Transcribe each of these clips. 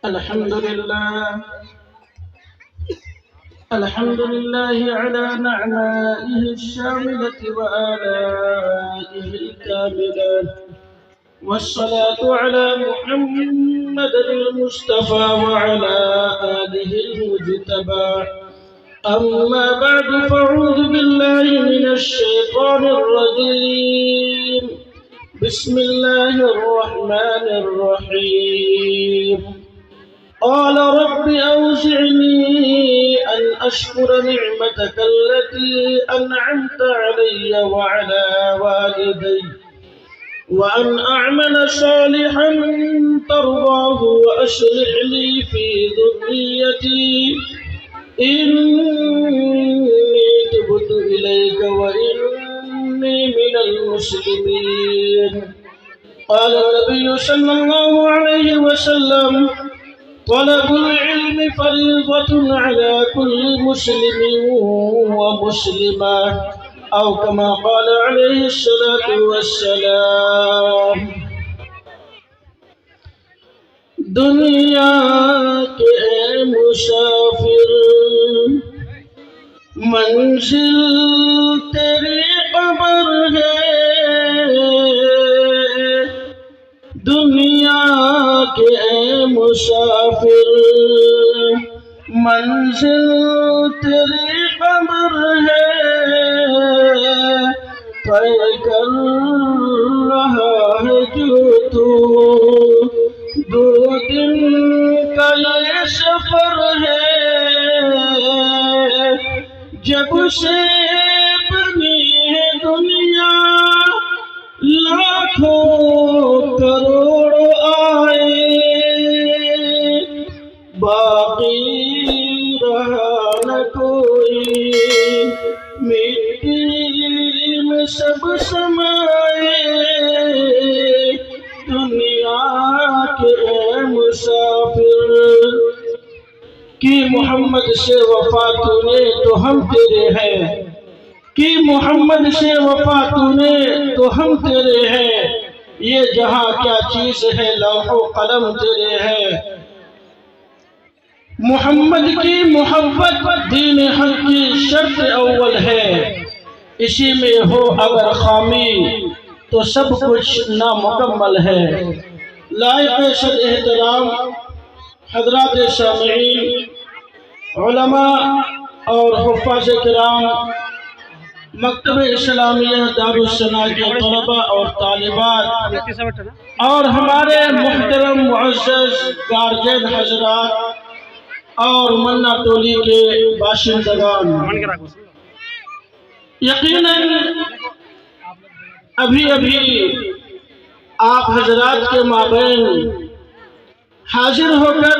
الحمد لله على نعمائه الشاملة وآلائه الكاملة، والصلاة على محمد المصطفى وعلى آله المجتبى. أما بعد، فأعوذ بالله من الشيطان الرجيم. بسم الله الرحمن الرحيم. قال رب أوزعني أن أشكر نعمتك التي أنعمت علي وعلى والدي وأن أعمل صالحا ترضاه وأصلح لي في ذريتي إني تبت إليك وإني من المسلمين. قال النبي صلى الله عليه وسلم: طلب العلم فريضة على كل مسلم ومسلمة، أو كما قال عليه الصلاة والسلام. دنیا کے مسافر منزل تیری قبر ہے، دنیا کے مسافر منزل تیری قبر ہے، طے کر رہا ہے جو تو دو دن کا یہ سفر ہے. جب سے بنی ہے دنیا لاکھوں کروڑوں آئے، باقی رہا نہ کوئی، مٹی میں سب سمائے. دنیا کے مسافر کی محمد سے وفا تو نے تو ہم تیرے ہیں، کی محمد سے وفا تو نے تو ہم تیرے ہیں. یہ جہاں کیا چیز ہے لوح و قلم تیرے ہیں. محمد کی محبت دین حق کی شرط اول ہے، اسی میں ہو اگر خامی تو سب کچھ نامکمل ہے. لائق صد احترام حضرات سامعین، علماء اور حفاظ کرام، مکتب اسلامیہ دارالثنا کے طلباء اور طالبات، اور ہمارے محترم معزز گارجین حضرات اور منا ٹولی کے باشندگان، یقیناً ابھی آپ حضرات کے مابین حاضر ہو کر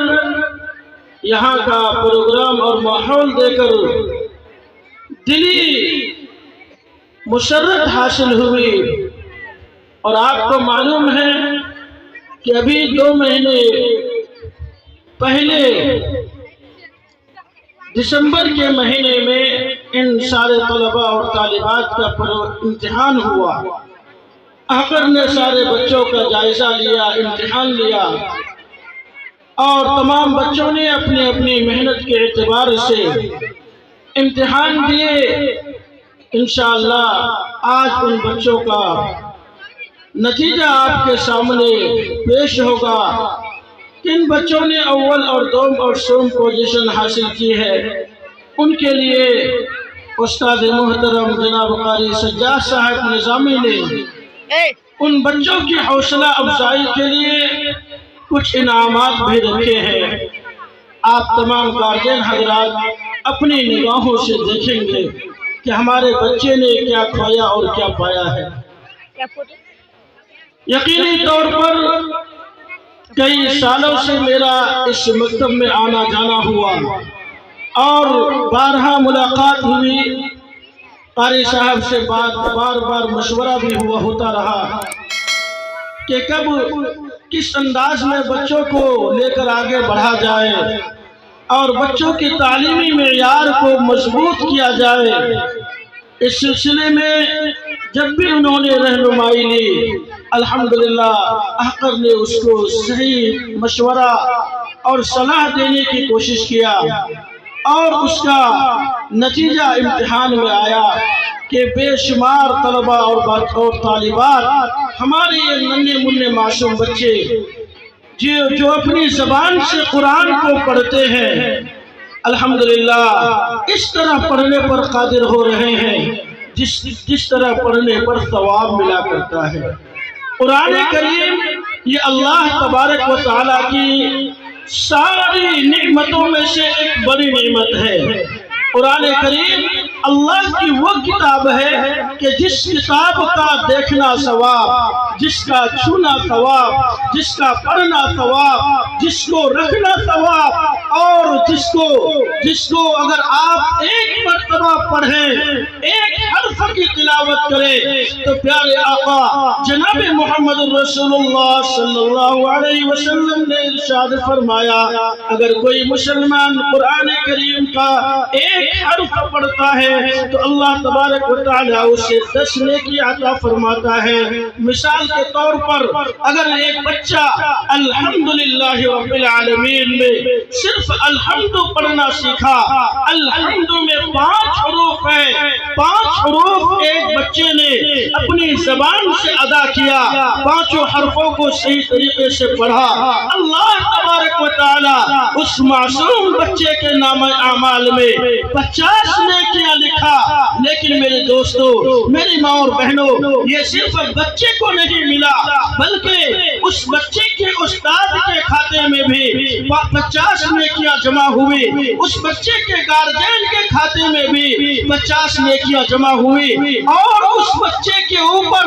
یہاں کا پروگرام اور ماحول دے کر دلی مسرت حاصل ہوئی. اور آپ کو معلوم ہے کہ ابھی 2 مہینے پہلے دسمبر کے مہینے میں ان سارے طلباء اور طالبات کا امتحان ہوا. احقر نے سارے بچوں کا جائزہ لیا، امتحان لیا، اور تمام بچوں نے اپنی اپنی محنت کے اعتبار سے امتحان دیے. انشاءاللہ آج ان بچوں کا نتیجہ آپ کے سامنے پیش ہوگا. کن بچوں نے اول اور دوم اور سوم پوزیشن حاصل کی ہے، ان کے لیے استاد محترم جناب قاری سجاد صاحب نظامی نے ان بچوں کی حوصلہ افزائی کے لیے کچھ انعامات بھی رکھے ہیں. آپ تمام گارجین حضرات اپنی نگاہوں سے دیکھیں گے کہ ہمارے بچے نے کیا کھویا اور کیا پایا ہے. یقینی طور پر کئی سالوں سے میرا اس مکتب میں آنا جانا ہوا اور بارہا ملاقات ہوئی. قاری صاحب سے بار مشورہ بھی ہوتا رہا کہ کب کس انداز میں بچوں کو لے کر آگے بڑھا جائے اور بچوں کی تعلیمی معیار کو مضبوط کیا جائے. اس سلسلے میں جب بھی انہوں نے رہنمائی لی، الحمدللہ احقر نے اس کو صحیح مشورہ اور صلاح دینے کی کوشش کیا، اور اس کا نتیجہ امتحان میں آیا کہ بے شمار طلبہ اور طالبات ہمارے یہ ننھے منھے معصوم بچے جو اپنی زبان سے قرآن کو پڑھتے ہیں، الحمدللہ اس طرح پڑھنے پر قادر ہو رہے ہیں جس طرح پڑھنے پر ثواب ملا کرتا ہے۔ قرآن کریم یہ اللہ تبارک و تعالیٰ کی ساری نعمتوں میں سے ایک بڑی نعمت ہے۔ قرآن کریم اللہ کی وہ کتاب ہے کہ جس کتاب کا دیکھنا ثواب، جس کا چھونا ثواب، جس کا پڑھنا ثواب، جس کو رکھنا ثواب، اور جس کو اگر آپ ایک مرتبہ پڑھیں، ایک حرف کی تلاوت کریں، تو پیارے آقا جناب محمد رسول اللہ صلی اللہ علیہ وسلم نے ارشاد فرمایا، اگر کوئی مسلمان قرآن کریم کا ایک حرف پڑھتا ہے تو اللہ تبارک و تعالیٰ اسے 10 نیکی عطا فرماتا ہے۔ مثال کے طور پر اگر ایک بچہ الحمدللہ رب العالمین میں صرف الحمد پڑھنا سیکھا، الحمد میں 5 حروف ہیں، 5 حروف ایک بچے نے اپنی زبان سے ادا کیا، 5 حرفوں کو صحیح طریقے سے پڑھا، اللہ تبارک و تعالیٰ اس معصوم بچے کے نام اعمال میں 50 نیکیاں لکھا۔ لیکن میرے دوستو، میری ماں اور بہنوں، یہ صرف بچے کو نہیں ملا بلکہ اس بچے کے استاد کے کھاتے میں بھی 50 نیکیاں جمع ہوئی، اس بچے کے گارجین کے کھاتے میں بھی 50 نیکیاں جمع ہوئی، اور اس بچے کے اوپر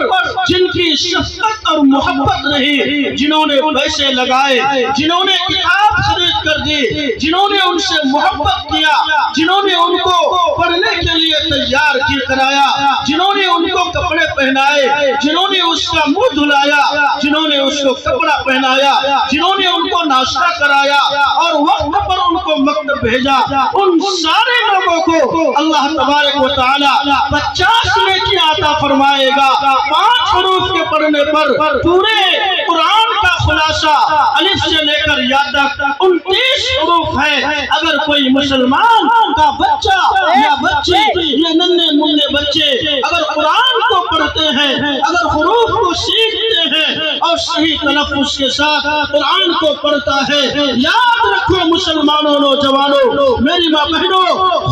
جن کی شفقت اور محبت رہی، جنہوں نے پیسے لگائے، جنہوں نے کتاب خرید کر دی، جنہوں نے ان سے محبت کیا، جنہوں نے ان کو پڑھنے کے لیے تیار کرایا، جنہوں نے ان کو کپڑے پہنائے، جنہوں نے اس کا منہ دھلایا، جنہوں نے اس کو کپڑا پہنایا، جنہوں نے ان کو ناشتہ کرایا اور وقت پر ان کو مکتب بھیجا، ان سارے لوگوں کو اللہ تبارک و تعالیٰ 50 نیکیاں عطا فرمائے گا۔ 5 حروف کے پڑھنے پر پورے قرآن کا خلاصہ الف سے لے کر یا تک 29 حروف ہے۔ اگر کوئی مسلمان کا بچہ یا بچی، یہ ننھے منھے بچے اگر قرآن کو پڑھتے ہیں، اگر حروف کو سیکھتے ہیں اور صحیح تلفظ کے ساتھ قرآن کو پڑھتا ہے، یاد رکھو مسلمانوں، نوجوانوں، میری ماں بہنوں،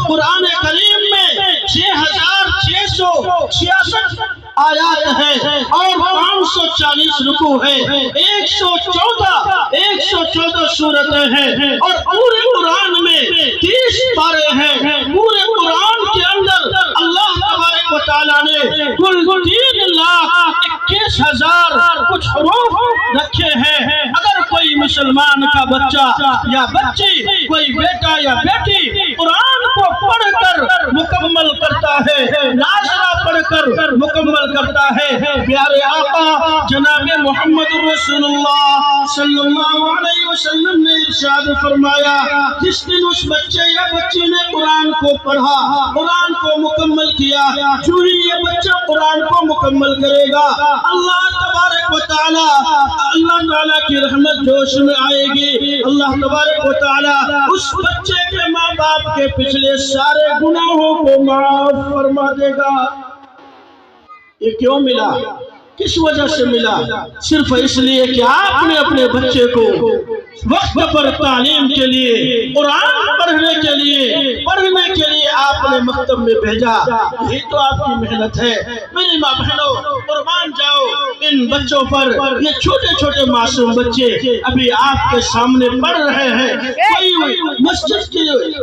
قرآن کریم میں 6666 آیات ہے اور 540 رکوع ہے، 114 سورتیں ہیں، اور پورے قرآن میں 30 پارے ہیں۔ پورے قرآن کے اندر اللہ تبارک و تعالیٰ نے کل 3,21,000 کچھ حروف رکھے ہیں۔ اگر کوئی مسلمان کا بچہ یا بچی، کوئی بیٹا یا بیٹی قرآن کو پڑھ کر مکمل کرتا ہے، ناظرہ پڑھ کر مکمل کرتا ہے، پیارے آقا جناب محمد رسول اللہ صلی اللہ علیہ وسلم نے ارشاد فرمایا، جس دن اس بچے یا بچی نے قرآن کو پڑھا، قرآن کو مکمل کیا، جو ہی یہ بچہ قرآن کو مکمل کرے گا، اللہ تبارک و تعالیٰ کی رحمت جوش میں آئے گی۔ اللہ تبارک و تعالیٰ اس بچے کے ماں باپ کے پچھلے سارے گناہوں کو معاف فرما دے گا۔ یہ کیوں ملا؟ کس وجہ سے ملا؟ صرف اس لیے کہ آپ نے اپنے بچے کو وقت پر تعلیم کے لیے، قرآن پڑھنے کے لیے آپ نے مکتب میں بھیجا۔ یہی تو آپ کی محنت ہے۔ میری ماں بہنوں، قربان جاؤ ان بچوں پر۔ یہ چھوٹے چھوٹے معصوم بچے ابھی آپ کے سامنے پڑھ رہے ہیں، کوئی مسجد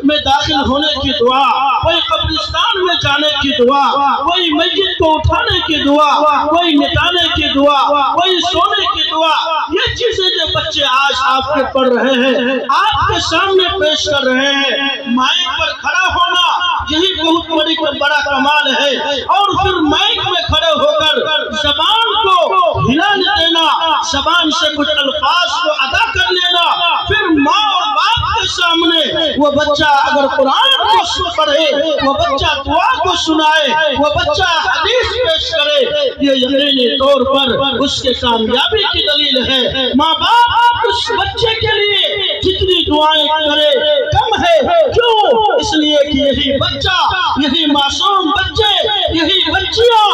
میں داخل ہونے کی دعا، کوئی قبرستان میں جانے کی دعا، کوئی مسجد کو اٹھانے کی دعا، کوئی نٹانے کی دعا، کوئی سونے کی دعا۔ یہ چیزیں جو بچے آج آپ کے پڑھ رہے ہیں، آپ کے سامنے پیش کر رہے ہیں، مائک پر کھڑا ہونا یہی بہت بڑا کمال ہے، اور پھر مائک میں کھڑے ہو کر زبان کو ہلا دینا، زبان سے کچھ الفاظ کو ادا کر لینا، پھر ماں اور باپ کے سامنے وہ بچہ اگر قرآن کو پڑھے، وہ بچہ دعا کو سنائے، وہ بچہ حدیث پیش کرے، یہ یقینی طور پر اس کے کامیابی کی دلیل ہے۔ ماں باپ اس بچے کے لیے جتنی دعائیں کرے کم ہے. کیوں؟ اس لیے کہ یہی بچہ، یہی معصوم بچے، یہی بچیاں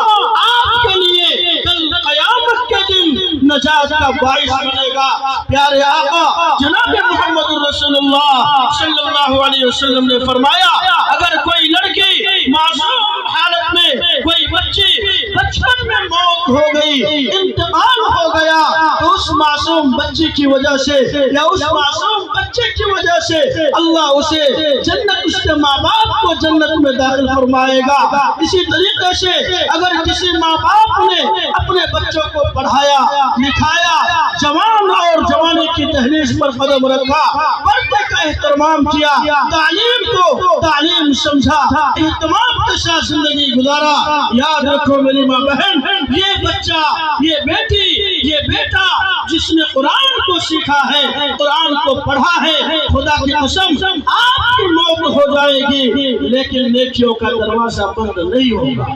آپ کے لیے کل قیامت کے دن نجات کا باعث بنے گا. پیارے آقا جناب محمد رسول اللہ صلی اللہ علیہ وسلم نے فرمایا اگر کوئی لڑکی معصوم حالت میں، کوئی بچی بچپن میں موت ہو گئی، انتقال ہو گیا، تو اس معصوم بچی کی وجہ سے یا اس معصوم بچے کی وجہ سے اللہ اسے جنت، اس کے ماں باپ کو جنت میں داخل فرمائے گا. اسی طریقے سے اگر کسی ماں باپ نے اپنے بچوں کو پڑھایا لکھایا، جوان اور جوانی کی دہلیز پر قدم رکھا، پردے کا اہتمام کیا، تعلیم کو تعلیم سمجھا، اہتمام کے ساتھ زندگی گزارا، یاد رکھو میری ماں بہن، یہ بچہ، یہ بیٹی، یہ بیٹا جس نے قرآن کو سیکھا ہے، قرآن کو پڑھا ہے، خدا کی قسم آپ کی موت ہو جائے گی لیکن نیکیوں کا دروازہ بند نہیں ہوگا.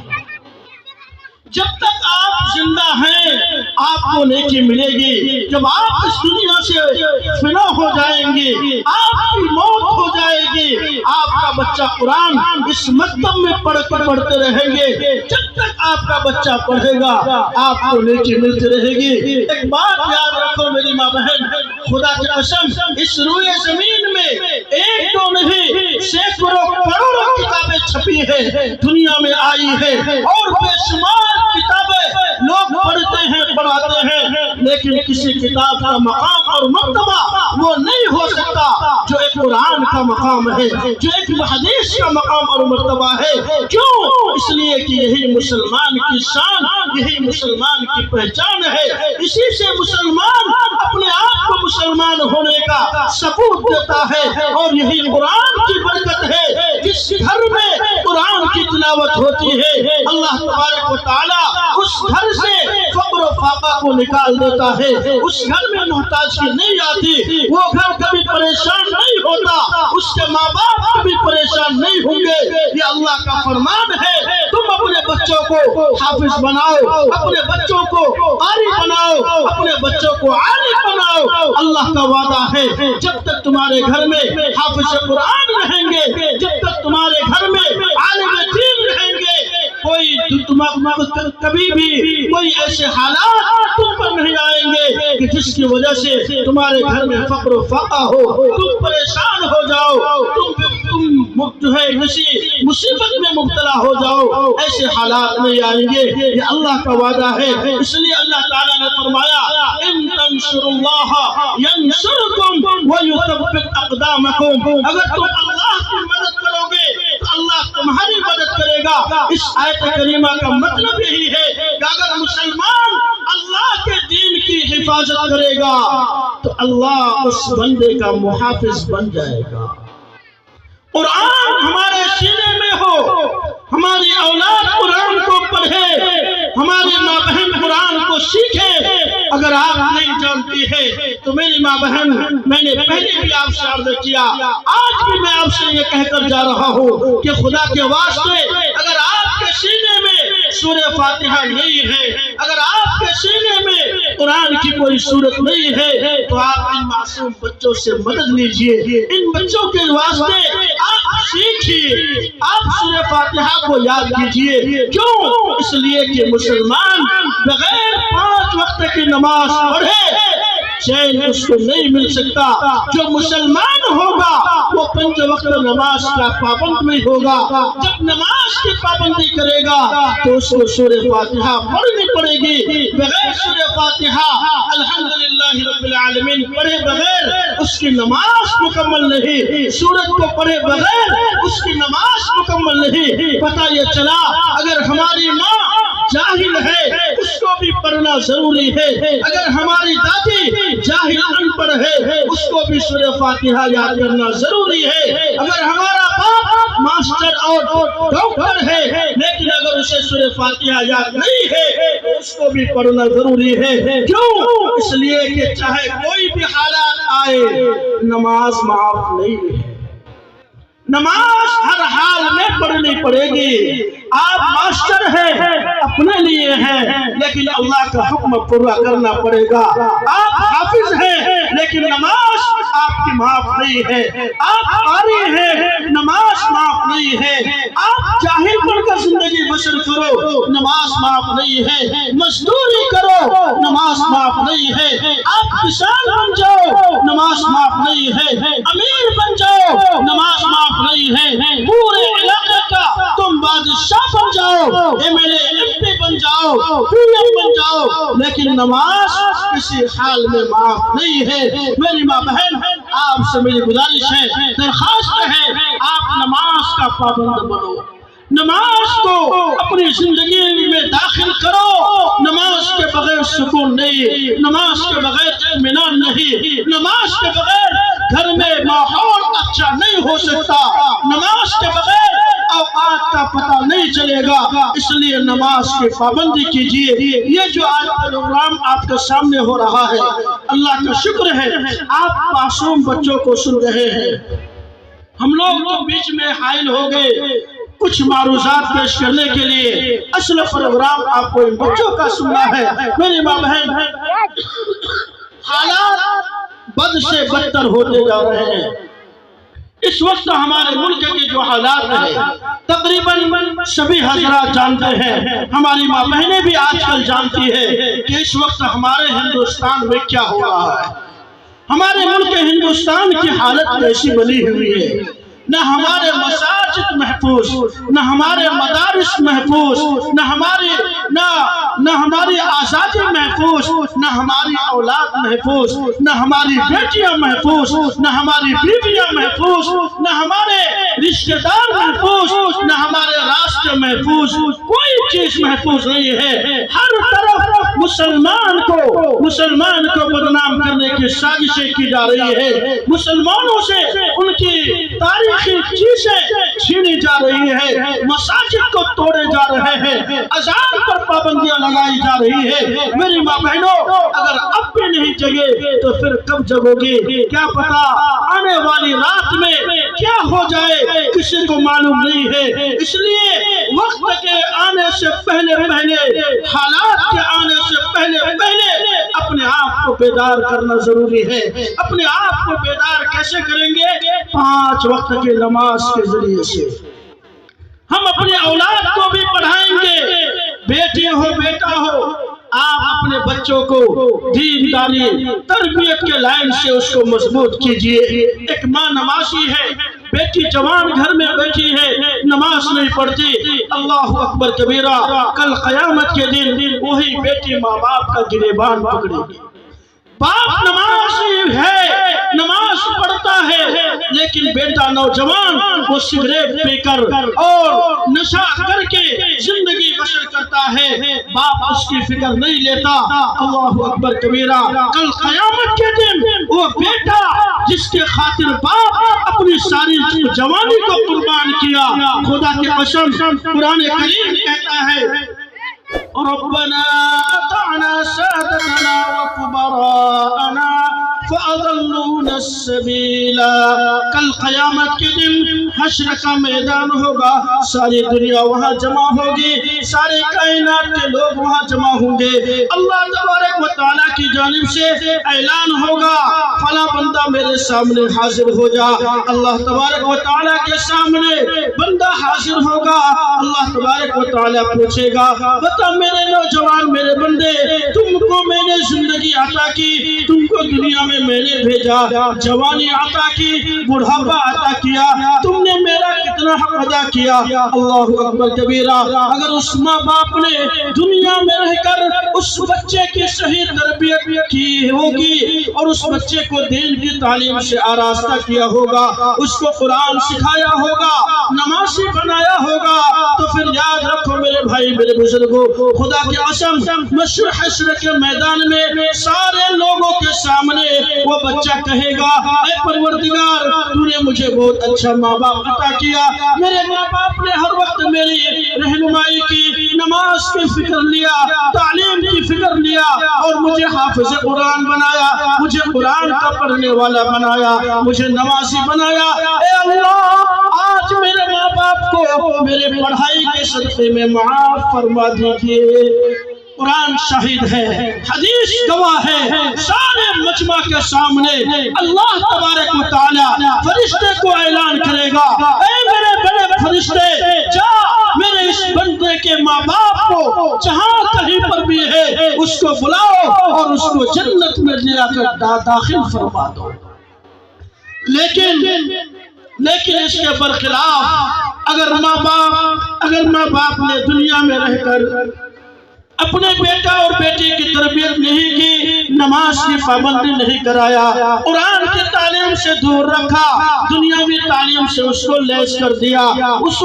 جب تک آپ زندہ ہیں آپ کو نیکی ملے گی. جب آپ اس دنیا سے فنا ہو جائیں گے، آپ کی موت ہو جائے گی، آپ کا بچہ قرآن اس مکتب میں پڑھتے رہیں گے. جب تک آپ کا بچہ پڑھے گا آپ کو نیکی ملتی رہے گی. ایک بات یاد رکھو میری ماں بہن، خدا کی قسم اس روئے زمین میں ایک دو نہیں سینکڑوں کروڑوں کتابیں چھپی ہے، دنیا میں آئی ہے، اور بے شمار کتابیں لوگ پڑھتے ہیں پڑھاتے ہیں، لیکن کسی کتاب کا مقام اور مرتبہ وہ نہیں ہو سکتا جو ایک قرآن کا مقام ہے، جو ایک حدیث کا مقام اور مرتبہ ہے. کیوں؟ اس لیے کہ یہی مسلمان کی شان، یہی مسلمان کی پہچان ہے. اسی سے مسلمان اپنے آپ کو مسلمان ہونے کا ثبوت دیتا ہے، اور یہی قرآن کی برکت ہے. جس گھر میں قرآن کی تلاوت ہوتی ہے اللہ تبارک و تعالی اس گھر سے فقر و فاقہ کو نکال دیتا ہے. اس گھر میں محتاجی نہیں آتی، وہ گھر کبھی پریشان نہیں ہوتا، اس کے ماں باپ کبھی پریشان نہیں ہوں گے. یہ اللہ کا فرمان ہے. تم اپنے بچوں کو حافظ بناؤ، اپنے بچوں کو قاری بناؤ، اپنے بچوں کو عالم بناؤ. اللہ کا وعدہ ہے جب تک تمہارے گھر میں حافظ قرآن رہیں گے، جب تک تمہارے گھر میں عالم دین رہیں گے، کوئی کبھی بھی کوئی ایسے حالات تم پر نہیں آئیں گے کہ جس کی وجہ سے تمہارے گھر میں فقر و فاقہ ہو، تم پریشان ہو جاؤ، تم جو ہے مصیبت میں مبتلا ہو جاؤ. ایسے حالات نہیں آئیں گے. یہ اللہ کا وعدہ ہے. اس لیے اللہ تعالیٰ نے فرمایا ان تنصروا اللہ ینصرکم ویثبت اقدامکم. اگر تم اللہ کی مدد کرو گے تو اللہ تمہاری مدد کرے گا. اس آیت کریمہ کا مطلب یہی ہے کہ اگر مسلمان اللہ کے دین کی حفاظت کرے گا تو اللہ اس بندے کا محافظ بن جائے گا. قرآن ہمارے سینے میں ہو، ہماری اولاد قرآن کو پڑھے، ہماری ماں بہن قرآن کو سیکھے. اگر آپ نہیں جانتی ہے تو میری ماں بہن، میں نے پہلے بھی آپ سے عرض کیا، آج بھی میں آپ سے یہ کہہ کر جا رہا ہوں کہ خدا کے واسطے اگر آپ کے سینے میں سورہ فاتحہ نہیں ہے، اگر آپ کے سینے میں قرآن کی کوئی سورت نہیں ہے، تو آپ ان معصوم بچوں سے مدد لیجئے. ان بچوں کے واسطے آپ سیکھیے، آپ سورہ فاتحہ کو یاد کیجئے. کیوں؟ اس لیے کہ مسلمان بغیر 5 وقت کی نماز پڑھے چین اس کو نہیں مل سکتا. جو مسلمان ہوگا وہ 5 وقت نماز کا پابند نہیں ہوگا. جب نماز کی پابندی کرے گا تو اس کو سورہ فاتحہ پڑھنی پڑے گی. بغیر سورہ فاتحہ الحمدللہ رب العالمین پڑھے بغیر اس کی نماز مکمل نہیں. سورت کو پڑھے بغیر اس کی نماز مکمل نہیں. پتہ یہ چلا اگر ہماری ماں جاہل ہے اس کو بھی پڑھنا ضروری ہے. اگر ہماری دادی جاہل ان پڑھ ہے اس کو بھی سورہ فاتحہ یاد کرنا ضروری ہے. اگر ہمارا باپ ماسٹر اور ڈاکٹر ہے لیکن اگر اسے سورہ فاتحہ یاد نہیں ہے تو اس کو بھی پڑھنا ضروری ہے. کیوں؟ اس لیے کہ چاہے کوئی بھی حالات آئے نماز معاف نہیں ہے. نماز ہر حال میں پڑھنی پڑے گی. آپ ماسٹر ہیں اپنے لیے ہیں لیکن اللہ کا حکم پورا کرنا پڑے گا. آپ حافظ ہیں لیکن نماز آپ کی معاف نہیں ہے، آپ قاری ہیں نماز معاف نہیں ہے، آپ جاہل بن کر زندگی بسر کرو نماز معاف نہیں ہے، مزدوری کرو نماز معاف نہیں ہے، آپ کسان بن جاؤ نماز معاف نہیں ہے، امیر بن جاؤ نماز معاف نہیں ہے، پورے علاقے کا تم بادشاہ بن جاؤ، MLA بن جاؤ، PM بن جاؤ، لیکن نماز کسی حال میں معاف نہیں ہے۔ میری ماں بہن آپ سے میری گزارش ہے، درخواست ہے، آپ نماز کا پابند بنو، نماز کو اپنی زندگی میں داخل کرو۔ نماز کے بغیر سکون نہیں، نماز کے بغیر اطمینان نہیں، نماز کے بغیر گھر میں ماحول اچھا نہیں ہو سکتا، نماز کے بغیر اوقات کا پتہ نہیں چلے گا، اس لیے نماز کی پابندی کیجئے۔ یہ جو آج پروگرام آپ کے سامنے ہو رہا ہے، اللہ کا شکر ہے آپ معصوم بچوں کو سن رہے ہیں۔ ہم لوگ تو بیچ میں حائل ہو گئے کچھ معروضات پیش کرنے کے لیے، اصل پروگرام آپ کو ان بچوں کا سننا ہے۔ میری ماں بہن حالات بد سے بدتر ہوتے جا رہے ہیں۔ اس وقت ہمارے ملک کے جو حالات ہیں تقریباً سبھی حضرات جانتے ہیں، ہماری ماں بہنیں بھی آج کل جانتی ہے کہ اس وقت ہمارے ہندوستان میں کیا ہو رہا ہے۔ ہمارے ملک ہندوستان کی حالت ایسی بنی ہوئی ہے، نہ ہمارے مساجد محفوظ، نہ ہمارے مدارس محفوظ، نہ ہماری آزادی محفوظ، نہ ہماری اولاد محفوظ، نہ ہماری بیٹیاں محفوظ، نہ ہماری بیویاں محفوظ، نہ ہمارے رشتہ دار محفوظ، نہ ہمارے راستے محفوظ، کوئی چیز محفوظ نہیں ہے۔ ہر طرف مسلمان کو بدنام کرنے کی سازشیں کی جا رہی ہے، مسلمانوں سے ان کی تاریخی چیزیں چھینی جا رہی ہے، مساجد کو توڑے جا رہے ہیں، اذان پر پابندیاں لگائی جا رہی ہے۔ میری ماں بہنوں اگر اب بھی نہیں جگے تو پھر کب جگو گی؟ کیا پتا آنے والی رات میں کیا ہو جائے کسی کو معلوم نہیں ہے۔ اس لیے وقت کے آنے سے پہلے حالات کے آنے سے پہلے اپنے آپ کو بیدار کرنا ضروری ہے۔ اپنے آپ کو بیدار کیسے کریں گے؟ 5 وقت کی نماز کے ذریعے سے ہم اپنے اولاد کو بھی پڑھائیں گے، بیٹی ہو بیٹا ہو، آپ اپنے بچوں کو دینداری تربیت کے لائن سے اس کو مضبوط کیجئے۔ ایک ماں نمازی ہے، بیٹی جوان گھر میں بیٹھی ہے، نماز نہیں پڑھتی، اللہ اکبر کبیرہ، کل قیامت کے دن وہی بیٹی ماں باپ کا گریبان پکڑے گی۔ باپ نمازی ہے، نماز پڑھتا ہے، لیکن بیٹا نوجوان وہ سگریٹ پی کر اور نشہ کر کے زندگی بسر کرتا ہے، باپ اس کی فکر نہیں لیتا۔ اللہ اکبر کبیرہ، کل قیامت کے دن وہ بیٹا جس کے خاطر باپ اپنی ساری جوانی کو قربان کیا، خدا کی قسم قرآن کریم کہتا ہے ربنا اطعنا سادتنا وكبراءنا فأضلونا السبيل۔ کل قیامت کے دن حشر کا میدان ہوگا، ساری دنیا وہاں جمع ہوگی، سارے کائنات کے لوگ وہاں جمع ہوں گے، اللہ تبارک و تعالیٰ کی جانب سے اعلان ہوگا فلاں بندہ میرے سامنے حاضر ہو جا۔ اللہ تبارک و تعالیٰ کے سامنے بندہ حاضر ہوگا، اللہ تبارک و تعالیٰ پوچھے گا بتا میرے نوجوان میرے بندے، تم کو میں نے زندگی عطا کی، تم کو دنیا میں نے بھیجا، جوانی عطا کی، بڑھاپا عطا کیا، تم نے میرا کتنا حق ادا کیا۔ اللہ اکبر کبیرہ، اگر اس ماں باپ نے دنیا میں رہ کر اس بچے کی صحیح تربیت کی ہوگی اور اس بچے کو دین کی تعلیم سے آراستہ کیا ہوگا، اس کو قرآن سکھایا ہوگا، نمازی بنایا ہوگا، تو پھر یاد رکھو میرے بھائی میرے بزرگوں، خدا کی قسم مشر حشر کے میدان میں سارے لوگوں کے سامنے وہ بچہ کہے گا اے پروردگار تو نے مجھے بہت اچھا ماں باپ عطا کیا، میرے ماں باپ نے ہر وقت میری رہنمائی کی، نماز کی فکر لیا، تعلیم کی فکر لیا اور مجھے حافظ قرآن بنایا، مجھے قرآن کا پڑھنے والا بنایا، مجھے نمازی بنایا۔ اے اللہ آج میرے ماں باپ کو میرے پڑھائی کے صدقے میں معاف فرما دیجئے۔ قرآن شاہد ہے، حدیث گواہ ہے، سارے مجمع کے سامنے اللہ تبارک و گا اے میرے بڑے فرشتے جا میرے اس بندے کے ماں باپ کو جہاں کہیں پر بھی ہے اس کو بلاؤ اور اس کو جنت میں لے آ کر داخل فرما دو۔ لیکن اس کے برخلاف اگر ماں باپ نے دنیا میں رہ کر اپنے بیٹا اور بیٹی کی تربیت نہیں کی، نماز کی پابندی نہیں کرایا، قرآن کی تعلیم سے دور رکھا، دنیاوی تعلیم سے اس کو لیس کر دیا، اس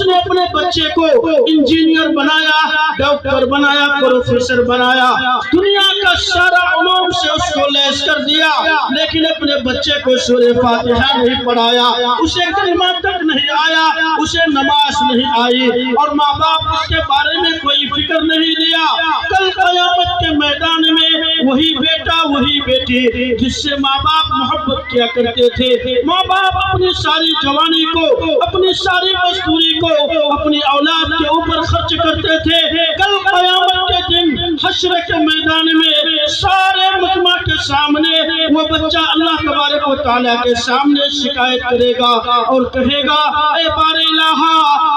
نے اپنے بچے کو انجینئر بنایا، ڈاکٹر بنایا، پروفیسر بنایا، دنیا کا سارا علوم سے اس کو لیس کر دیا، لیکن اپنے بچے کو سورہ فاتحہ نہیں پڑھایا، اسے کلمہ تک نہیں آیا، اسے نماز نہیں آئی، اور ماں باپ اس کے بارے میں کوئی فکر نہیں لیا۔ کل قیامت کے میدان میں وہی بیٹا وہی بیٹی جس سے ماں باپ محبت کیا کرتے تھے، ماں باپ اپنی ساری جوانی کو، اپنی ساری مزدوری کو اپنی اولاد کے اوپر خرچ کرتے تھے، کل قیامت کے دن حشر کے میدان میں سارے مجمع کے سامنے وہ بچہ اللہ تبارک و تعالیٰ کے سامنے شکایت کرے گا اور کہے گا اے بار الہ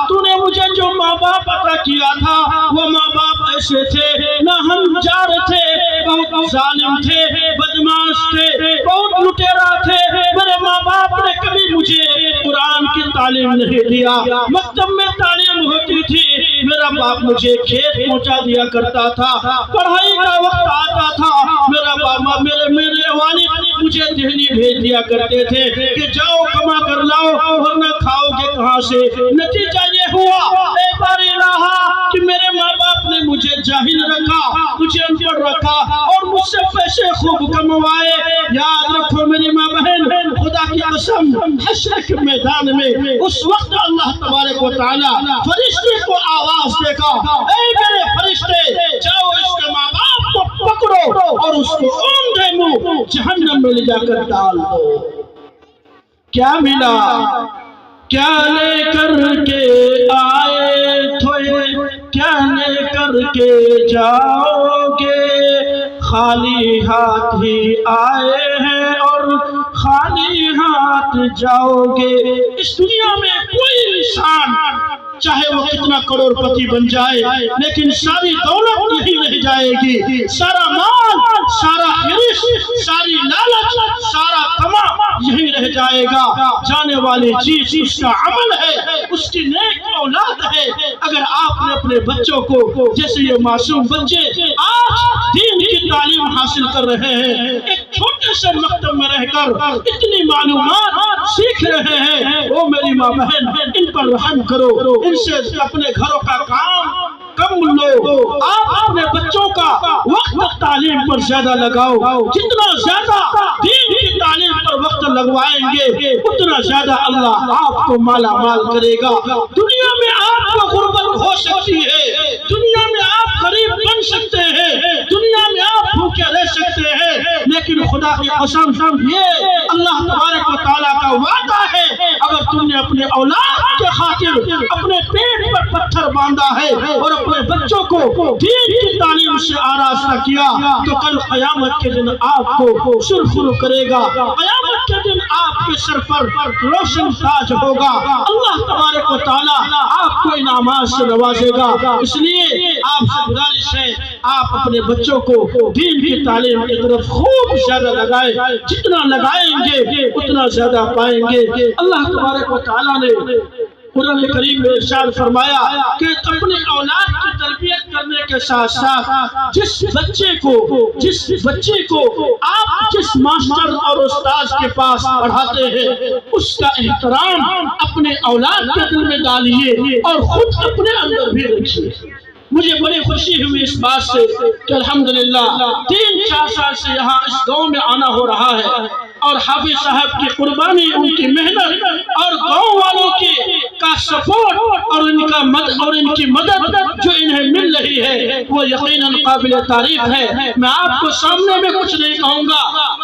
تو نے مجھے جو ماں باپ عطا کیا تھا وہ ماں باپ ایسے تھے، نہ ہم جار تھے، بہت ظالم تھے، بدماش تھے، بہت لٹیرا تھے، میرے ماں باپ نے کبھی مجھے قرآن کی تعلیم نہیں دیا، مکتب میں تعلیم ہوتی تھی میرا باپ مجھے کھیت پہنچا دیا کرتا تھا، پڑھائی کا وقت آتا تھا میرا باپ میرے والد مجھے دہلی بھیج دیا کرتے تھے کہ جاؤ کما کر لاؤ ورنہ کھاؤ گے کہاں سے۔ نتیجہ یہ ہوا اے بار الہ کہ میرے ماں باپ نے مجھے جاہل رکھا، مجھے ان پڑھ رکھا اور مجھ سے پیسے خوب کموائے۔ یاد رکھو میری ماں بہن، خدا کی قسم حشر کے میدان میں اس وقت اللہ تبارک و تعالیٰ فرشتے کو آواز دے گا اے میرے فرشتے جاؤ اس کے ماں باپ کو پکڑو اور اس کو اوندھے منہ جہنم میں لے جا کر ڈال دو۔ کیا ملا؟ کیا لے کر کے آئے تھے، کیا لے کر کے جاؤ گے، خالی ہاتھ ہی آئے ہیں اور خالی ہاتھ جاؤ گے۔ اس دنیا میں کوئی انسان چاہے وہ کتنا کروڑ پتی بن جائے لیکن ساری دولت نہیں رہ جائے گی، سارا مال، سارا حرص، ساری لالچ، سارا طمع یہی رہ جائے گا۔ جانے والی چیز اس کا عمل ہے، اس کی نیک اولاد ہے۔ اگر آپ نے اپنے بچوں کو جیسے یہ معصوم بچے آج دین کی تعلیم حاصل کر رہے ہیں، ایک چھوٹے سے مکتب میں رہ کر اتنی معلومات سیکھ رہے ہیں، وہ میری ماں بہن ان پر رحم کرو، ان سے اپنے گھروں کا کام کم لو، آپ اپنے بچوں کا وقت تعلیم پر زیادہ لگاؤ، جتنا زیادہ دین کی تعلیم پر وقت لگوائیں گے اتنا زیادہ اللہ آپ کو مالا مال کرے گا۔ دنیا میں آپ کو غربت ہو سکتی ہے، دنیا میں آپ غریب بن سکتے ہیں، دنیا میں آپ بھوکے رہ سکتے ہیں، لیکن خدا کی قسم یہ اللہ تبارک و تعالیٰ کا وعدہ ہے اگر تم نے اپنے اولاد کے خاطر اپنے پیٹ پر پتھر باندھا ہے اور اپنے بچوں کو دین کی تعلیم سے آراستہ کیا تو کل قیامت کے دن آپ کو سرخرو کرے گا، قیامت کے دن آپ کے سر پر روشن تاج ہوگا، اللہ تبارک و تعالیٰ آپ کو انعامات سے نوازے گا۔ اس لیے آپ سے گزارش ہے آپ اپنے بچوں کو دین کی تعلیم کی طرف خوب زیادہ لگائیں، جتنا لگائیں گے اتنا زیادہ پائیں گے۔ اللہ تبارک و تعالیٰ نے قرآن کریم میں ارشاد فرمایا کہ اپنی اولاد کی تربیت کرنے کے ساتھ ساتھ جس بچے کو آپ جس ماسٹر اور استاذ کے پاس پڑھاتے ہیں اس کا احترام اپنے اولاد کے دل میں ڈالیے اور خود اپنے اندر بھی رکھیے۔ مجھے بڑی خوشی ہوئی اس بات سے کہ الحمدللہ 3-4 سال سے یہاں اس گاؤں میں آنا ہو رہا ہے اور حافظ صاحب کی قربانی، ان کی محنت اور گاؤں والوں کا سپورٹ اور ان کی مدد جو انہیں مل رہی ہے وہ یقیناً قابل تعریف ہے۔ میں آپ کو سامنے میں کچھ نہیں کہوں گا،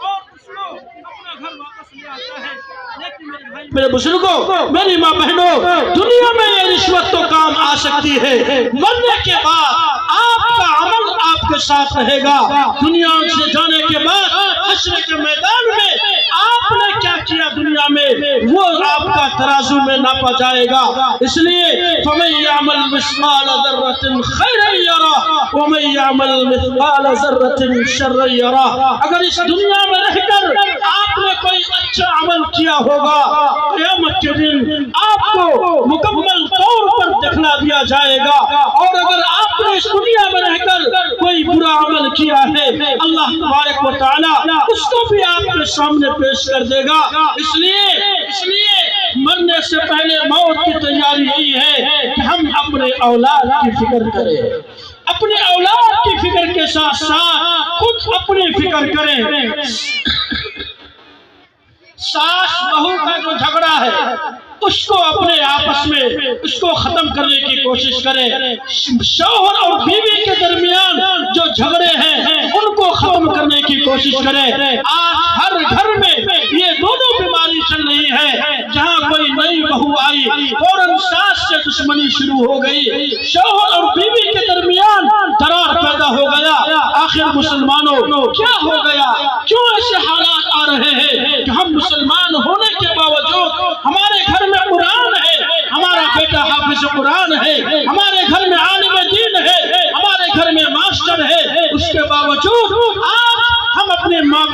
اور اس کو اپنا گھر واپس لے آتا ہے. لیکن میرے بزرگوں، میری ماں بہنوں، دنیا میں یہ رشوت تو کام آ سکتی ہے، مرنے کے بعد آپ کا عمل آپ کے ساتھ رہے گا. دنیا سے جانے کے بعد حشر کے میدان میں آپ نے کیا کیا دنیا میں وہ آپ کا ترازو میں ناپا جائے گا. اس لیے فَمَن يَعْمَلْ مِثْقَالَ ذَرَّةٍ خَيْرًا يَرَهُ وَمَن يَعْمَلْ مِثْقَالَ ذَرَّةٍ شَرًّا يَرَهُ. اگر اس دنیا میں رہ کر آپ نے کوئی اچھا عمل کیا ہوگا، قیامت کے دن آپ کو مکمل طور پر دکھلا دیا جائے گا. اور اگر آپ نے اس دنیا میں رہ کر کوئی برا عمل کیا ہے، اللہ تبارک و تعالی اس کو بھی آپ کے سامنے پیش کر دے گا. اس لیے مرنے سے پہلے موت کی تیاری یہی ہے کہ ہم اپنے اولاد کی فکر کریں، اپنے اولاد کی فکر کے ساتھ ساتھ خود اپنی فکر کریں. ساس بہو کا جو جھگڑا ہے اس کو اپنے آپس میں اس کو ختم کرنے کی کوشش کریں. شوہر اور بیوی کے درمیان جو جھگڑے ہیں ان کو ختم کرنے کی کوشش کریں. آج ہر گھر میں یہ دونوں بیماری چل رہی ہے. جہاں کوئی نئی بہو آئی فوراً ساس سے دشمنی شروع ہو گئی، شوہر اور بیوی کے درمیان درار پیدا ہو گیا. آخر مسلمانوں کیا ہو گیا؟ کیوں ایسے حالات آ رہے ہیں کہ ہم مسلمان ہونے کے باوجود ہمارے گھر میں قرآن ہے، ہمارا بیٹا حافظ قرآن ہے، ہمارے گھر میں عالم دین ہے، ہمارے گھر میں ماسٹر ہے، اس کے باوجود آج ہم اپنے ماں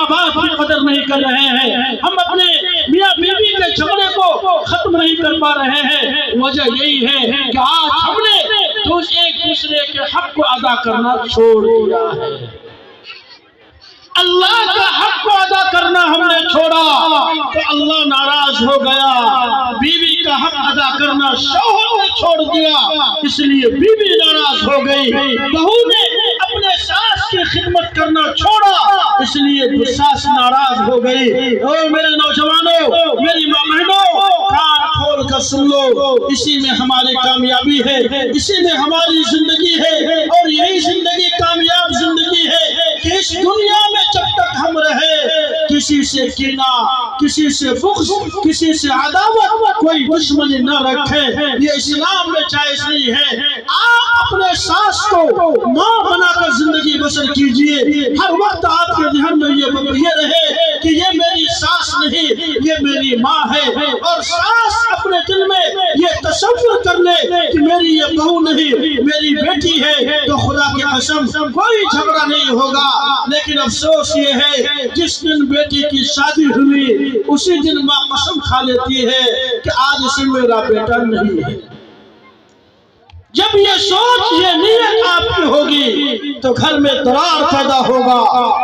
باپ کی قدر نہیں کر رہے ہیں، ہم اپنے میاں بیوی کے جھگڑے کو ختم نہیں کر پا رہے ہیں. وجہ یہی ہے کہ آج ہم نے ایک دوسرے کے حق کو ادا کرنا چھوڑ دیا ہے. اللہ کا حق کو ادا کرنا ہم نے چھوڑا تو اللہ ناراض ہو گیا. بیوی کا حق ادا کرنا شوہر نے چھوڑ دیا، اس لیے بیوی ناراض ہو گئی. بہو نے اپنے ساس کی خدمت کرنا چھوڑا، اس لیے ساس ناراض ہو گئی. او میرے نوجوانوں، میری ماں بہنوں، کان کھول کر سن لو. اسی میں ہماری کامیابی ہے، اسی میں ہماری زندگی ہے، اور یہی زندگی کامیاب زندگی ہے کہ اس دنیا میں جب تک ہم رہے کسی سے کینہ، کسی سے بغض، کسی سے عداوت، کوئی دشمنی نہ رکھے. یہ اسلام میں جائز نہیں ہے. آپ اپنے ساس کو ماں بنا کر زندگی بسر کیجئے. ہر وقت آپ کے ذہن میں یہ رہے کہ یہ میری ساس نہیں، یہ میری ماں ہے. اور ساس اپنے دل میں یہ تصور کر لے کہ میری یہ بہو نہیں، میری بیٹی ہے، تو خدا کی قسم کوئی جھگڑا نہیں ہوگا. لیکن افسوس یہ ہے جس دن بیٹی کی شادی ہوئی اسی دن ماں قسم کھا لیتی ہے کہ آج سے میرا بیٹا نہیں ہے. جب یہ سوچ، یہ نیت آپ کی ہوگی تو گھر میں درار پیدا ہوگا،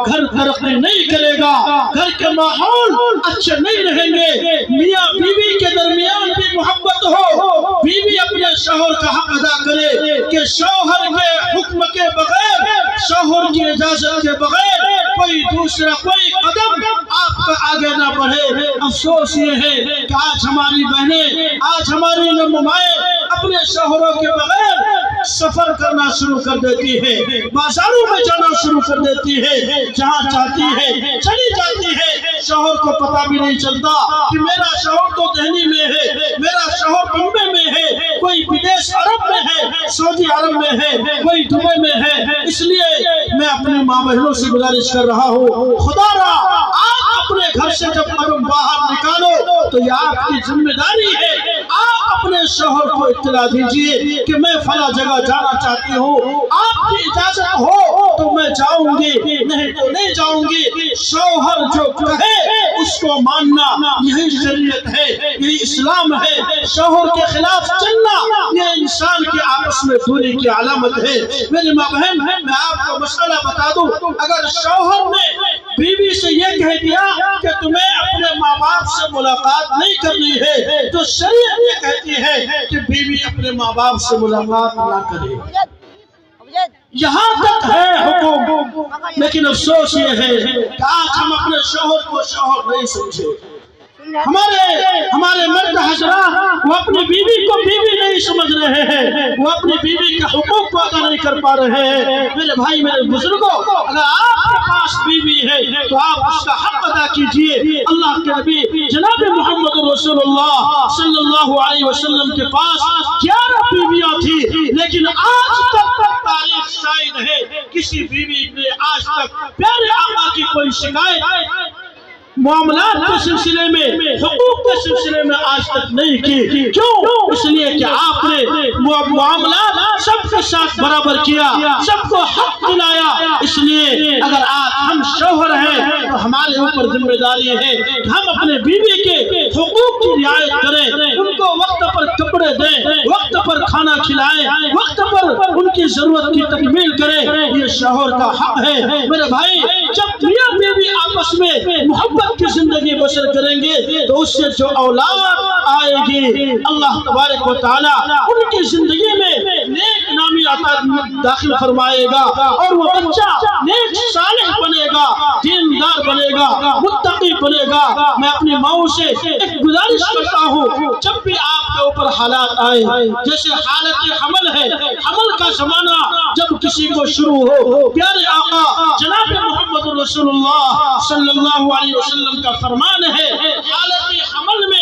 گھر ترقی نہیں کرے گا، گھر کے ماحول اچھے نہیں رہیں گے. میاں بیوی کے درمیان بھی محبت ہو، بیوی اپنے شوہر کا حق ادا کرے کہ شوہر کے حکم کے بغیر، شوہر کی اجازت کے بغیر کوئی دوسرا کوئی قدم آپ کا آگے نہ بڑھے. افسوس یہ ہے کہ آج ہماری بہنیں، آج ہماری مائیں اپنے شوہروں کے بغیر سفر کرنا شروع کر دیتی ہے، بازاروں میں جانا شروع کر دیتی ہے، جہاں چاہتی ہے چلی جاتی ہے. شوہر کو پتہ بھی نہیں چلتا کہ میرا شوہر تو دہلی میں ہے، میرا شوہر بمبے میں ہے، کوئی بدیش عرب میں ہے، سعودی عرب میں ہے، کوئی دبئی میں ہے. اس لیے میں اپنے ماں بہنوں سے گزارش کر رہا ہوں، خدا را آپ اپنے گھر سے جب قدم باہر نکالو تو یہ آپ کی ذمہ داری ہے. آپ اپنے شوہر کو اطلاع دیجئے کہ میں فلاں جگہ جانا چاہتی ہوں، آپ کی اجازت ہو تو میں جاؤں گی، نہیں تو نہیں جاؤں گی. شوہر جو کہے اس کو ماننا یہی شریعت ہے، یہی اسلام ہے. شوہر کے خلاف چلنا یہ انسان کے آپس میں دوری کی علامت ہے. میری ماں بہن، میں آپ کو مسئلہ بتا دوں، اگر شوہر نے بیوی سے یہ کہہ دیا کہ تمہیں اپنے ماں باپ سے ملاقات نہیں کرنی ہے تو شریعت یہ کہتی ہے کہ بیوی اپنے ماں باپ سے ملاقات نہ کرے. یہاں تک ہے حکم. لیکن افسوس یہ ہے کہ آج ہم اپنے شوہر کو شوہر نہیں سمجھے. ہمارے مرد حضرات وہ اپنی بیوی کو بیوی نہیں سمجھ رہے ہیں، وہ اپنی بیوی کے حقوق کو ادا نہیں کر پا رہے ہیں۔ میرے بھائی، میرے بزرگوں، اگر آپ کے پاس بیوی ہے تو آپ اس کا حق ادا کیجئے۔ اللہ کے نبی جناب محمد رسول اللہ صلی اللہ علیہ وسلم کے پاس 11 بیویاں تھی، لیکن آج تک تاریخ شاہد ہے کسی بیوی نے آج تک پیارے آقا کی کوئی شکایت معاملات کے سلسلے میں، حقوق کے سلسلے میں آج تک نہیں کی۔ کیوں؟ اس لیے کہ آپ نے معاملات سب کے ساتھ برابر کیا، سب کو حق دلایا۔ اس لیے اگر آج ہم شوہر ہیں تو ہمارے اوپر ذمہ داری ہے کہ ہم اپنے بیوی کے حقوق کی رعایت کریں، ان کو وقت پر کپڑے دیں، وقت پر کھانا کھلائیں، وقت پر ان کی ضرورت کی تکمیل کریں۔ یہ شوہر کا حق ہے۔ میرے بھائی، جب میاں بیوی آپس میں محبت کی زندگی بسر کریں گے تو اس سے جو اولاد آئے گی اللہ تبارک و تعالی ان کی زندگی میں نیک نامی عطا داخل فرمائے گا، اور وہ بچہ نیک صالح بنے گا، دیندار بنے گا، متقی بنے گا۔ میں اپنی ماؤں سے ایک گزارش کرتا ہوں، جب بھی آپ کے اوپر حالات آئے، جیسے حالت حمل ہے، حمل کا زمانہ جب کسی کو شروع ہو، پیارے آقا جناب محمد رسول اللہ صلی اللہ علیہ وسلم کا فرمان ہے، حالت حمل میں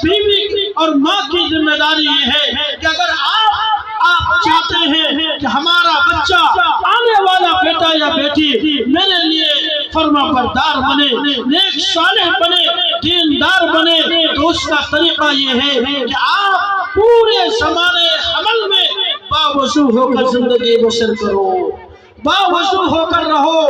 بیوی اور ماں کی ذمہ داری یہ ہے کہ اگر آپ چاہتے ہیں کہ ہمارا بچہ آنے والا بیٹا یا بیٹی میرے لیے فرما بردار بنے، نیک صالح بنے، دیندار بنے، تو اس کا طریقہ یہ ہے کہ آپ پورے زمانے حمل میں باوضو ہو کر زندگی بسر کرو، باوضو ہو کر رہو،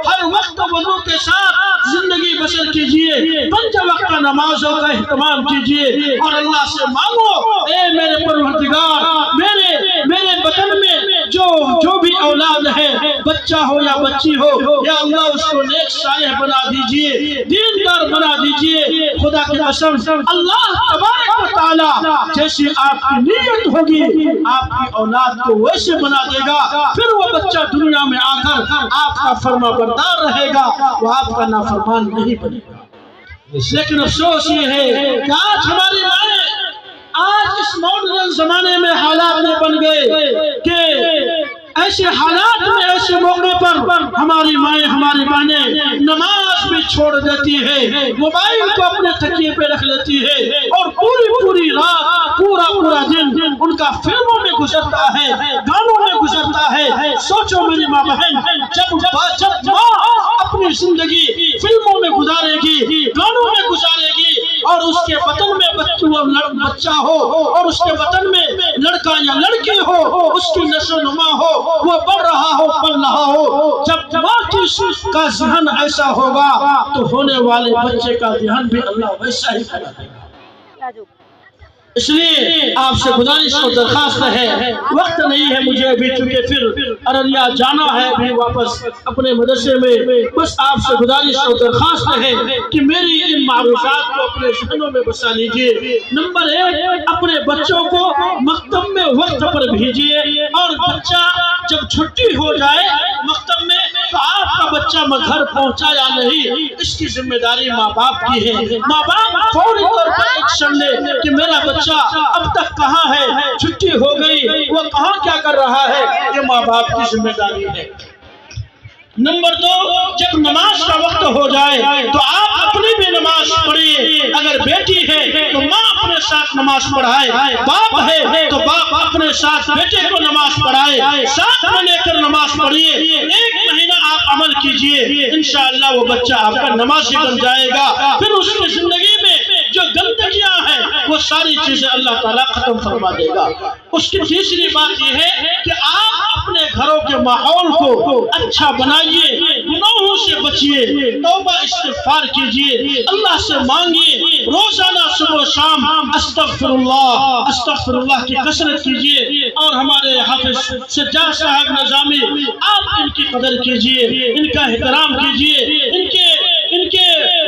ہر وقت وضو کے ساتھ زندگی بسر کیجئے، 5 وقت نمازوں کا اہتمام کیجئے، اور اللہ سے مانگو، اے میرے پروردگار، میرے بدن میں جو بھی اولاد ہے، بچہ ہو یا بچی ہو، یا اللہ اس کو نیک صالح بنا دیجئے، دیندار بنا دیجئے۔ خدا کی قسم اللہ تبارک و تعالی جیسی آپ کی نیت ہوگی آپ کی اولاد کو ویسے بنا دے گا، پھر وہ بچہ دنیا میں آ کر آپ کا فرما بردار رہے گا، وہ آپ کا نافرمان نہیں بنے گا۔ لیکن افسوس یہ ہے کہ آج ہماری مائیں آج اس ماڈرن زمانے میں حالات میں بن گئے کہ ایسے حالات میں، ایسے موقع پر ہماری مائیں، ہماری بہنیں نماز بھی چھوڑ دیتی ہے، موبائل کو اپنے تکیے پہ رکھ لیتی ہے، اور پوری رات، پورا دن ان کا فلموں میں گزرتا ہے، گانوں میں گزرتا ہے۔ سوچو میری ماں بہن، جب ماں اپنی زندگی فلموں میں گزارے گی، گانوں میں گزارے گی، اور اس کے وطن میں بچہ ہو، اور اس کے وطن میں لڑکا یا لڑکی ہو، اس کی نشو نما ہو، وہ بڑھ رہا ہو، پل رہا ہو، جب ماں کا ذہن ایسا ہوگا تو ہونے والے بچے کا ذہن بھی اللہ ویسا ہی بنا دے گا۔ اس لیے آپ سے گزارش اور درخواست ہے، وقت نہیں ہے مجھے ابھی، چونکہ پھر ارریا جانا ہے بھی واپس اپنے مدرسے میں، بس آپ سے گزارش اور درخواست ہے کہ میری ان معروفات کو اپنے ذہنوں میں بسا لیجئے۔ نمبر 1، اپنے بچوں کو مکتب میں وقت پر بھیجئے، اور بچہ جب چھٹی ہو جائے مکتب میں تو آپ کا بچہ گھر پہنچا یا نہیں، اس کی ذمہ داری ماں باپ کی ہے۔ ماں باپ فوری طور پر ایکشن لے کہ میرا بچہ اب تک کہاں ہے، چھٹی ہو گئی، وہ کہاں کیا کر رہا ہے، یہ ماں باپ کی ذمہ داری ہے۔ نمبر 2، جب نماز کا وقت ہو جائے تو آپ اپنی بھی نماز پڑھیے، اگر بیٹی ہے تو ماں اپنے ساتھ نماز پڑھائے، باپ ہے تو باپ اپنے ساتھ بیٹے کو نماز پڑھائے، ساتھ میں لے کر نماز پڑھیے۔ 1 مہینہ آپ عمل کیجئے، انشاءاللہ وہ بچہ آپ کا نمازی بن جائے گا، پھر اس کی زندگی میں جو گندگیاں ہیں وہ ساری چیزیں اللہ تعالیٰ ختم فرما دے گا۔ اس کی تیسری بات یہ ہے کہ آپ اپنے گھروں کے ماحول کو اچھا بنائیے، گناہوں سے بچیے، توبہ استغفار کیجئے، اللہ سے مانگیے، روزانہ صبح و شام استغفر اللہ کی کثرت کیجئے۔ اور ہمارے حافظ سجاد صاحب نظامی، آپ ان کی قدر کیجئے، ان کا احترام کیجئے، ان کے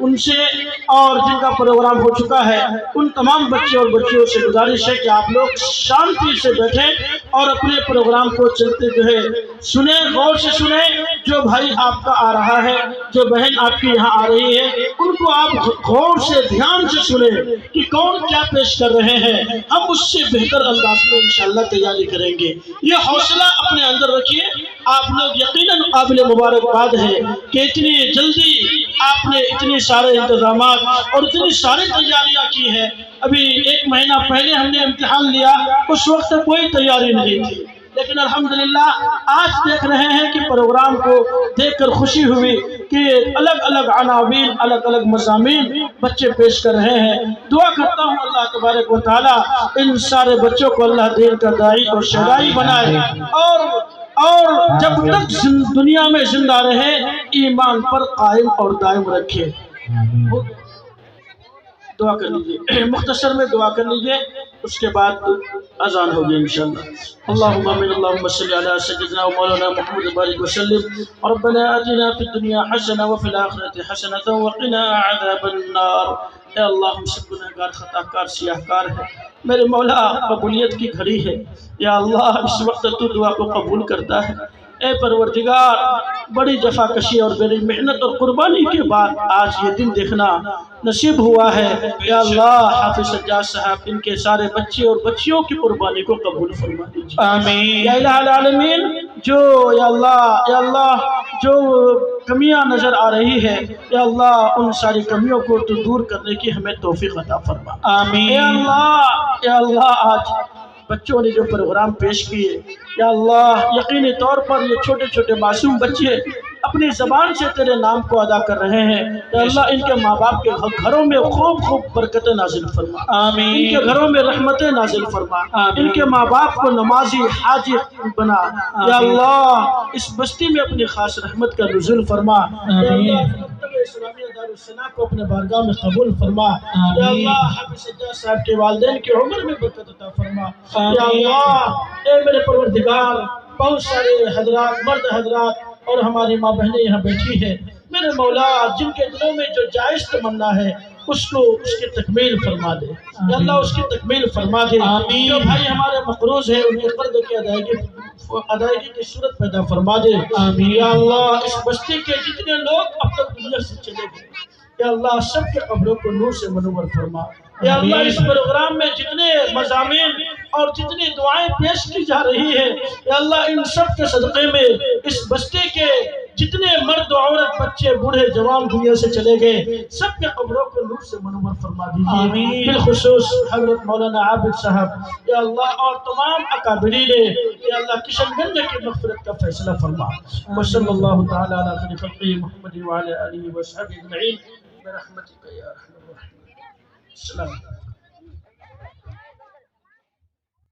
ان سے اور جن کا پروگرام ہو چکا ہے ان تمام بچے اور بچیوں سے گزارش ہے کہ آپ لوگ شانتی سے بیٹھیں اور اپنے پروگرام کو چلتے جو ہے سنیں، غور سے سنیں۔ جو بھائی آپ کا آ رہا ہے، جو بہن آپ کی یہاں آ رہی ہے، ان کو آپ غور سے دھیان سے سنیں کہ کون کیا پیش کر رہے ہیں، ہم اس سے بہتر انداز میں انشاءاللہ تیاری کریں گے۔ یہ حوصلہ اپنے اندر رکھیے۔ آپ لوگ یقیناً قابل مبارکباد ہے کہ اتنی جلدی آپ نے اتنے سارے انتظامات اور اتنی ساری تیاریاں کی ہیں۔ ابھی 1 مہینہ پہلے ہم نے امتحان لیا، اس وقت کوئی تیاری نہیں تھی، لیکن الحمدللہ آج دیکھ رہے ہیں کہ پروگرام کو دیکھ کر خوشی ہوئی کہ الگ الگ عناوین، الگ الگ مضامین بچے پیش کر رہے ہیں۔ دعا کرتا ہوں اللہ تبارک و تعالی ان سارے بچوں کو اللہ دین کا داعی اور شہدائی بنائے، اور جب تک دنیا میں زندہ رہے ایمان پر قائم اور دائم رکھے۔ دعا کر لیجئے، مختصر میں دعا کر لیجئے، اس کے بعد اذان ہوگی انشاءاللہ۔ اللہم آمین، اللہم صلی علی سیدنا و مولانا محمد بارک وسلم۔ ربنا آتنا فی الدنیا حسنہ وفی الآخرۃ حسنۃ وقنا عذاب النار۔ اے اللہ، ہم سب گنہگار، خطا کار، سیاہ کار ہیں، میرے مولا قبولیت کی گھڑی ہے، یا اللہ اس وقت تو دعا کو قبول کرتا ہے۔ اے پروردگار، بڑی جفا کشی اور بڑی محنت اور قربانی کے بعد آج یہ دن دیکھنا نصیب ہوا ہے۔ یا اللہ حافظ سجاد صاحب ان کے سارے بچے اور بچیوں کی قربانی کو قبول فرما دیجیے، آمین یا الہ العالمین۔ یا اللہ جو کمیاں نظر آ رہی ہے، یا اللہ ان ساری کمیوں کو تو دور کرنے کی ہمیں توفیق عطا فرما، آمین یا اللہ آج بچوں نے جو پروگرام پیش کیے، یا اللہ یقینی طور پر یہ چھوٹے چھوٹے معصوم بچے اپنی زبان سے تیرے نام کو ادا کر رہے ہیں، یا اللہ ان کے ماں باپ کے گھروں میں خوب خوب برکتیں نازل فرما، آمین ان کے گھروں میں رحمتیں نازل فرما، ان کے ماں باپ کو نمازی حاجی بنا، یا اللہ اس بستی میں اپنی خاص رحمت کا نزول فرما، یا اللہ اسلامیہ دارالسنا کو اپنے بارگاہ میں قبول فرما، یا اللہ حافظ سجاد صاحب کے والدین کی عمر میں برکت عطا فرما، یا اللہ اے میرے پروردگار بہت سارے حضرات، مرد حضرات اور ہماری ماں بہنیں یہاں بیٹھی ہیں، میرے مولا جن کے دلوں میں جو جائز تمنا ہے اس کی تکمیل فرما دے، یا اللہ اس کی تکمیل فرما دے، جو بھائی ہمارے مقروض ہیں ان کے قرض کی ادائیگی کی صورت پیدا فرما دے، یا اللہ اس بستی کے جتنے لوگ اب تک دنیا سے چلے گئے، یا اللہ سب کے قبروں کو نور سے منور فرما، یا اللہ اس پروگرام میں جتنے مضامین اور جتنی دعائیں پیش کی جا رہی ہیں، یا اللہ ان سب کے صدقے میں اس بستی کے جتنے مرد عورت بچے بوڑھے جوان دنیا سے چلے گئے سب کے قبروں کو نور سے منور فرما دیجیے، بالخصوص حضرت مولانا عابد صاحب، یا اللہ اور تمام اکابرین، یا اللہ کشن گنج کی مغفرت کا فیصلہ فرما، وصلی اللہ تعالی علی خیر خلقہ محمد وعلی آلہ وصحبہ اجمعین برحمتک یا ارحم الراحمین۔ السلام